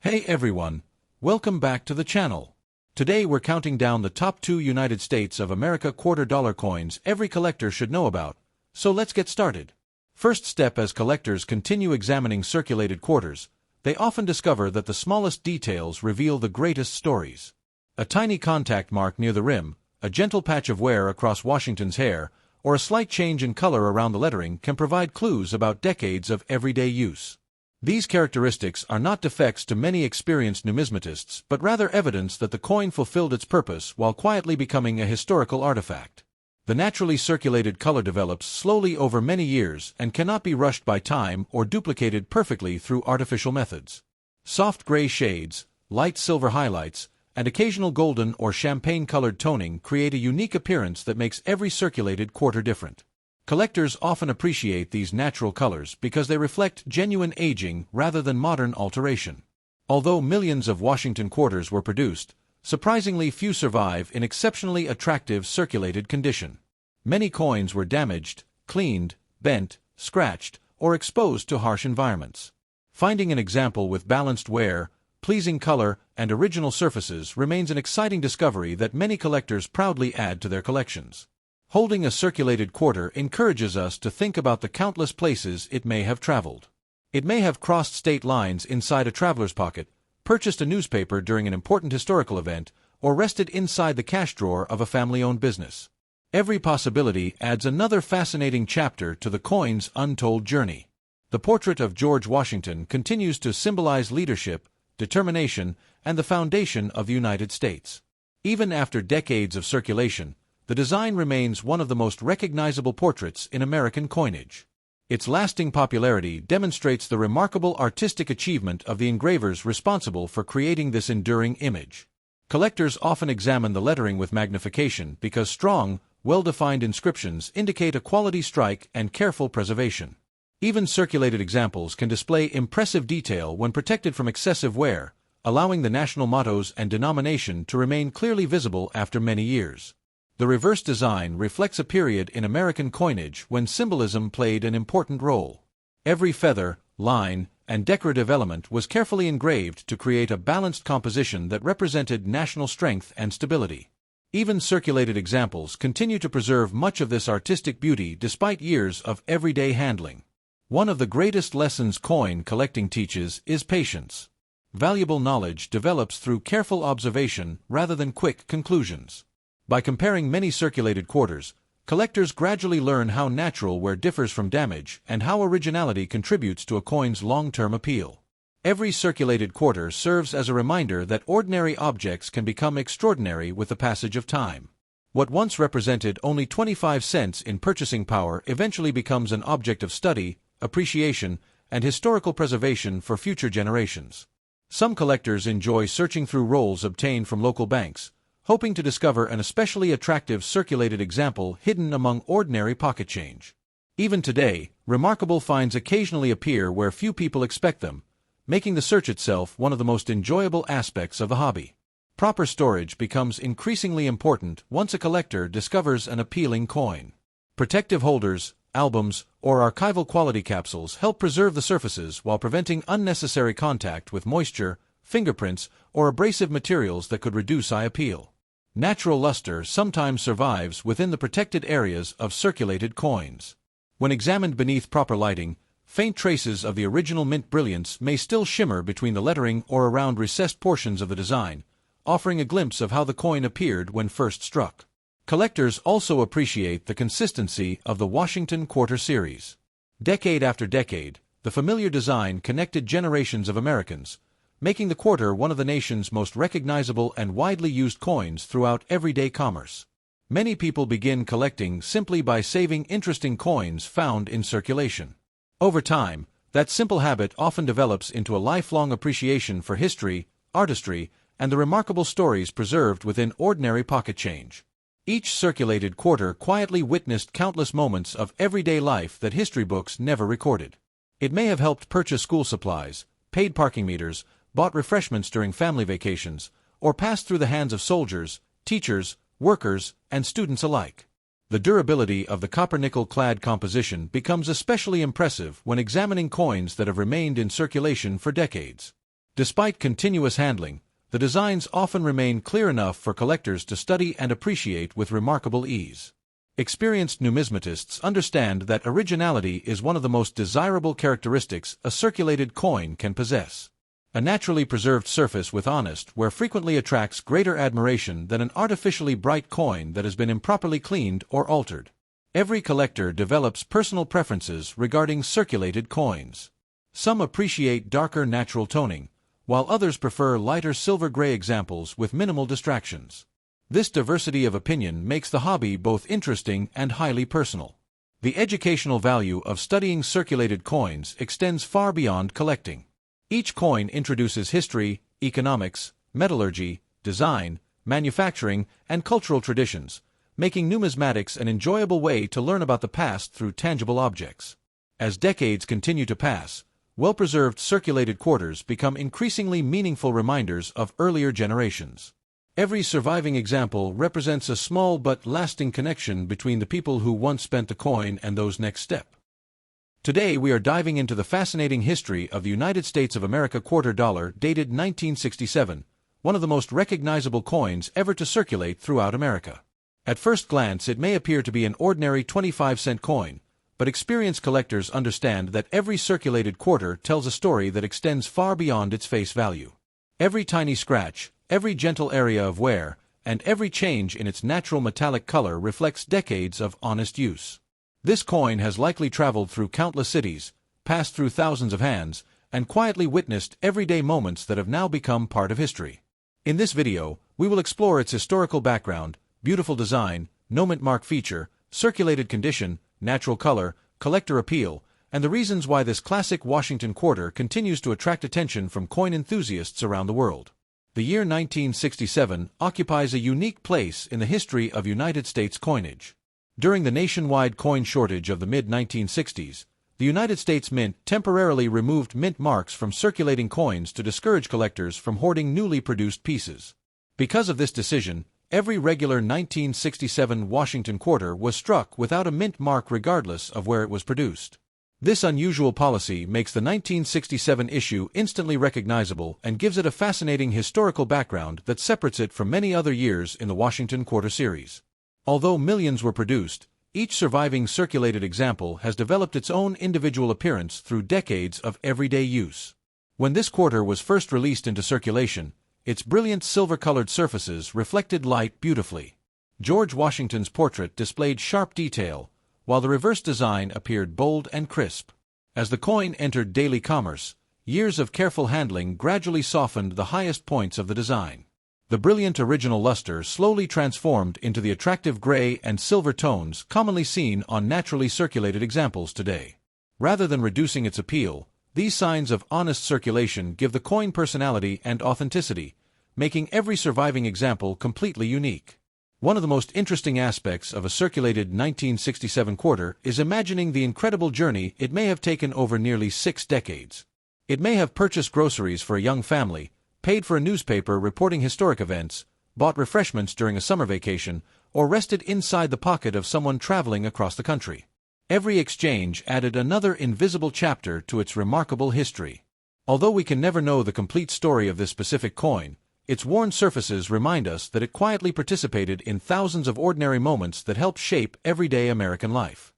Hey everyone, welcome back to the channel. Today we're counting down the top 2 United States of America quarter-dollar coins every collector should know about, so let's get started. First step: as collectors continue examining circulated quarters, they often discover that the smallest details reveal the greatest stories. A tiny contact mark near the rim, a gentle patch of wear across Washington's hair, or a slight change in color around the lettering can provide clues about decades of everyday use. These characteristics are not defects to many experienced numismatists, but rather evidence that the coin fulfilled its purpose while quietly becoming a historical artifact. The naturally circulated color develops slowly over many years and cannot be rushed by time or duplicated perfectly through artificial methods. Soft gray shades, light silver highlights, and occasional golden or champagne-colored toning create a unique appearance that makes every circulated quarter different. Collectors often appreciate these natural colors because they reflect genuine aging rather than modern alteration. Although millions of Washington quarters were produced, surprisingly few survive in exceptionally attractive circulated condition. Many coins were damaged, cleaned, bent, scratched, or exposed to harsh environments. Finding an example with balanced wear, pleasing color, and original surfaces remains an exciting discovery that many collectors proudly add to their collections. Holding a circulated quarter encourages us to think about the countless places it may have traveled. It may have crossed state lines inside a traveler's pocket, purchased a newspaper during an important historical event, or rested inside the cash drawer of a family-owned business. Every possibility adds another fascinating chapter to the coin's untold journey. The portrait of George Washington continues to symbolize leadership, determination, and the foundation of the United States. Even after decades of circulation, the design remains one of the most recognizable portraits in American coinage. Its lasting popularity demonstrates the remarkable artistic achievement of the engravers responsible for creating this enduring image. Collectors often examine the lettering with magnification because strong, well-defined inscriptions indicate a quality strike and careful preservation. Even circulated examples can display impressive detail when protected from excessive wear, allowing the national mottos and denomination to remain clearly visible after many years. The reverse design reflects a period in American coinage when symbolism played an important role. Every feather, line, and decorative element was carefully engraved to create a balanced composition that represented national strength and stability. Even circulated examples continue to preserve much of this artistic beauty despite years of everyday handling. One of the greatest lessons coin collecting teaches is patience. Valuable knowledge develops through careful observation rather than quick conclusions. By comparing many circulated quarters, collectors gradually learn how natural wear differs from damage and how originality contributes to a coin's long-term appeal. Every circulated quarter serves as a reminder that ordinary objects can become extraordinary with the passage of time. What once represented only 25 cents in purchasing power eventually becomes an object of study, appreciation, and historical preservation for future generations. Some collectors enjoy searching through rolls obtained from local banks, hoping to discover an especially attractive circulated example hidden among ordinary pocket change. Even today, remarkable finds occasionally appear where few people expect them, making the search itself one of the most enjoyable aspects of the hobby. Proper storage becomes increasingly important once a collector discovers an appealing coin. Protective holders, albums, or archival quality capsules help preserve the surfaces while preventing unnecessary contact with moisture, fingerprints, or abrasive materials that could reduce eye appeal. Natural luster sometimes survives within the protected areas of circulated coins. When examined beneath proper lighting, faint traces of the original mint brilliance may still shimmer between the lettering or around recessed portions of the design, offering a glimpse of how the coin appeared when first struck. Collectors also appreciate the consistency of the Washington Quarter series. Decade after decade, the familiar design connected generations of Americans, making the quarter one of the nation's most recognizable and widely used coins throughout everyday commerce. Many people begin collecting simply by saving interesting coins found in circulation. Over time, that simple habit often develops into a lifelong appreciation for history, artistry, and the remarkable stories preserved within ordinary pocket change. Each circulated quarter quietly witnessed countless moments of everyday life that history books never recorded. It may have helped purchase school supplies, paid parking meters, bought refreshments during family vacations, or passed through the hands of soldiers, teachers, workers, and students alike. The durability of the copper-nickel-clad composition becomes especially impressive when examining coins that have remained in circulation for decades. Despite continuous handling, the designs often remain clear enough for collectors to study and appreciate with remarkable ease. Experienced numismatists understand that originality is one of the most desirable characteristics a circulated coin can possess. A naturally preserved surface with honest wear frequently attracts greater admiration than an artificially bright coin that has been improperly cleaned or altered. Every collector develops personal preferences regarding circulated coins. Some appreciate darker natural toning, while others prefer lighter silver-gray examples with minimal distractions. This diversity of opinion makes the hobby both interesting and highly personal. The educational value of studying circulated coins extends far beyond collecting. Each coin introduces history, economics, metallurgy, design, manufacturing, and cultural traditions, making numismatics an enjoyable way to learn about the past through tangible objects. As decades continue to pass, well-preserved circulated quarters become increasingly meaningful reminders of earlier generations. Every surviving example represents a small but lasting connection between the people who once spent the coin and those next step. Today we are diving into the fascinating history of the United States of America quarter dollar dated 1967, one of the most recognizable coins ever to circulate throughout America. At first glance it may appear to be an ordinary 25-cent coin, but experienced collectors understand that every circulated quarter tells a story that extends far beyond its face value. Every tiny scratch, every gentle area of wear, and every change in its natural metallic color reflects decades of honest use. This coin has likely traveled through countless cities, passed through thousands of hands, and quietly witnessed everyday moments that have now become part of history. In this video, we will explore its historical background, beautiful design, no mint mark feature, circulated condition, natural color, collector appeal, and the reasons why this classic Washington quarter continues to attract attention from coin enthusiasts around the world. The year 1967 occupies a unique place in the history of United States coinage. During the nationwide coin shortage of the mid-1960s, the United States Mint temporarily removed mint marks from circulating coins to discourage collectors from hoarding newly produced pieces. Because of this decision, every regular 1967 Washington quarter was struck without a mint mark regardless of where it was produced. This unusual policy makes the 1967 issue instantly recognizable and gives it a fascinating historical background that separates it from many other years in the Washington quarter series. Although millions were produced, each surviving circulated example has developed its own individual appearance through decades of everyday use. When this quarter was first released into circulation, its brilliant silver-colored surfaces reflected light beautifully. George Washington's portrait displayed sharp detail, while the reverse design appeared bold and crisp. As the coin entered daily commerce, years of careful handling gradually softened the highest points of the design. The brilliant original luster slowly transformed into the attractive gray and silver tones commonly seen on naturally circulated examples today. Rather than reducing its appeal, these signs of honest circulation give the coin personality and authenticity, making every surviving example completely unique. One of the most interesting aspects of a circulated 1967 quarter is imagining the incredible journey it may have taken over nearly 6 decades. It may have purchased groceries for a young family, paid for a newspaper reporting historic events, bought refreshments during a summer vacation, or rested inside the pocket of someone traveling across the country. Every exchange added another invisible chapter to its remarkable history. Although we can never know the complete story of this specific coin, its worn surfaces remind us that it quietly participated in thousands of ordinary moments that helped shape everyday American life.